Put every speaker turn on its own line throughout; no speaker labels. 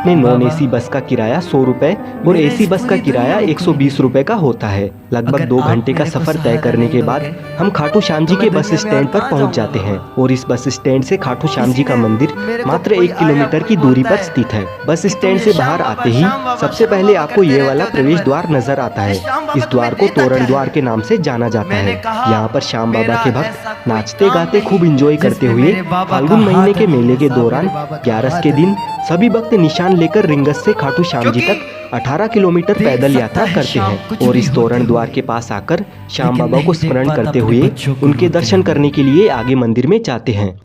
में non AC bus का किराया 100 रुपए और एसी बस का किराया 120 रुपए का होता है। लगभग 2 घंटे का सफर तय करने के बाद हम खाटू श्याम जी के बस स्टैंड पर पहुंच जाते हैं और इस बस स्टैंड से खाटू श्याम जी का मंदिर मात्र 1 किलोमीटर की दूरी पर स्थित है। बस स्टैंड से बाहर आते ही सबसे पहले आपको ये वाला प्रवेश द्वार नजर आता है। इस द्वार को तोरण द्वार के नाम से जाना जाता है। यहाँ पर श्याम बाबा के भक्त नाचते गाते खूब इंजॉय करते हुए फाल्गुन महीने के मेले के दौरान 11 के दिन सभी भक्त निशान लेकर रिंगस से खाटू श्याम जी तक 18 किलोमीटर पैदल यात्रा करते हैं और इस तोरण द्वार के पास आकर श्याम बाबा को स्मरण करते हुए उनके दर्शन करने के लिए आगे मंदिर में जाते हैं।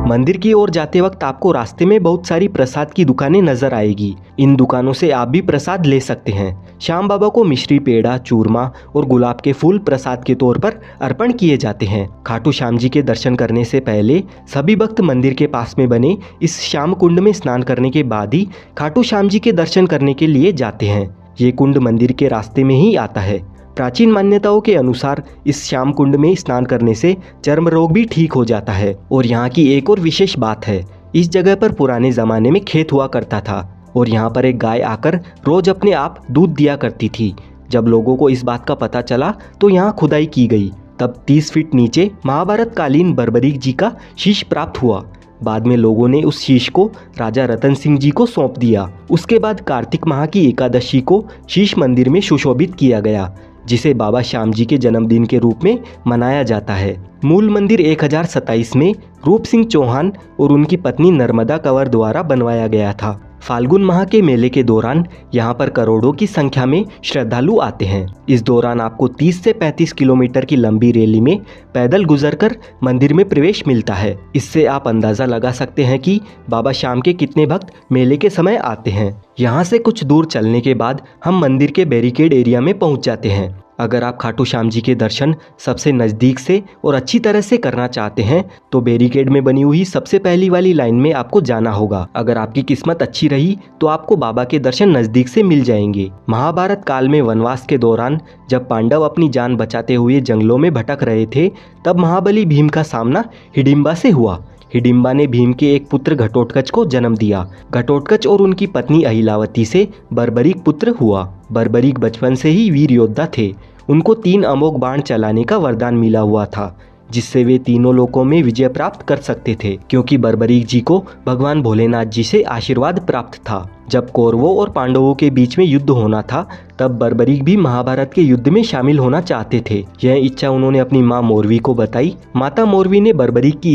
मंदिर की ओर जाते वक्त आपको रास्ते में बहुत सारी प्रसाद की दुकानें नजर आएगी। इन दुकानों से आप भी प्रसाद ले सकते हैं। श्याम बाबा को मिश्री, पेड़ा, चूरमा और गुलाब के फूल प्रसाद के तौर पर अर्पण किए जाते हैं। खाटू श्याम जी के दर्शन करने से पहले सभी भक्त मंदिर के पास में बने इस श्याम कुंड में स्नान करने के बाद ही खाटू श्याम जी के दर्शन करने के लिए जाते हैं। ये कुंड मंदिर के रास्ते में ही आता है। प्राचीन मान्यताओं के अनुसार इस श्याम कुंड में स्नान करने से चर्म रोग भी ठीक हो जाता है। और यहाँ की एक और विशेष बात है, इस जगह पर पुराने जमाने में खेत हुआ करता था और यहाँ पर एक गाय आकर रोज अपने आप दूध दिया करती थी। जब लोगों को इस बात का पता चला तो यहाँ खुदाई की गई। तब 30 फीट नीचे महाभारत कालीन बर्बरीक जी का शीश प्राप्त हुआ। बाद में लोगों ने उस शीश को राजा रतन सिंह जी को सौंप दिया। उसके बाद कार्तिक माह की एकादशी को शीश मंदिर में सुशोभित किया गया, जिसे बाबा श्याम जी के जन्मदिन के रूप में मनाया जाता है। मूल मंदिर 1027 में रूप सिंह चौहान और उनकी पत्नी नर्मदा कंवर द्वारा बनवाया गया था। फाल्गुन माह के मेले के दौरान यहाँ पर करोड़ों की संख्या में श्रद्धालु आते हैं। इस दौरान आपको 30 से 35 किलोमीटर की लंबी रैली में पैदल गुजरकर मंदिर में प्रवेश मिलता है। इससे आप अंदाजा लगा सकते हैं कि बाबा श्याम के कितने भक्त मेले के समय आते हैं। यहाँ से कुछ दूर चलने के बाद हम मंदिर के बैरिकेड एरिया में पहुँच जाते हैं। अगर आप खाटू श्याम जी के दर्शन सबसे नज़दीक से और अच्छी तरह से करना चाहते हैं तो बैरिकेड में बनी हुई सबसे पहली वाली लाइन में आपको जाना होगा। अगर आपकी किस्मत अच्छी रही तो आपको बाबा के दर्शन नज़दीक से मिल जाएंगे। महाभारत काल में वनवास के दौरान जब पांडव अपनी जान बचाते हुए जंगलों में भटक रहे थे, तब महाबली भीम का सामना हिडिंबा से हुआ। हिडिंबा ने भीम के एक पुत्र घटोत्कच को जन्म दिया। घटोत्कच और उनकी पत्नी अहिलावती से बर्बरीक पुत्र हुआ। बर्बरीक बचपन से ही वीर योद्धा थे। उनको 3 अमोघ बाण चलाने का वरदान मिला हुआ था, जिससे वे तीनों लोकों में विजय प्राप्त कर सकते थे, क्योंकि बर्बरीक जी को भगवान भोलेनाथ जी से आशीर्वाद प्राप्त था। जब कौरवों और पांडवों के बीच में युद्ध होना था, तब बर्बरीक भी महाभारत के युद्ध में शामिल होना चाहते थे। यह इच्छा उन्होंने अपनी माँ मोरवी को बताई। माता मोरवी ने बर्बरीक की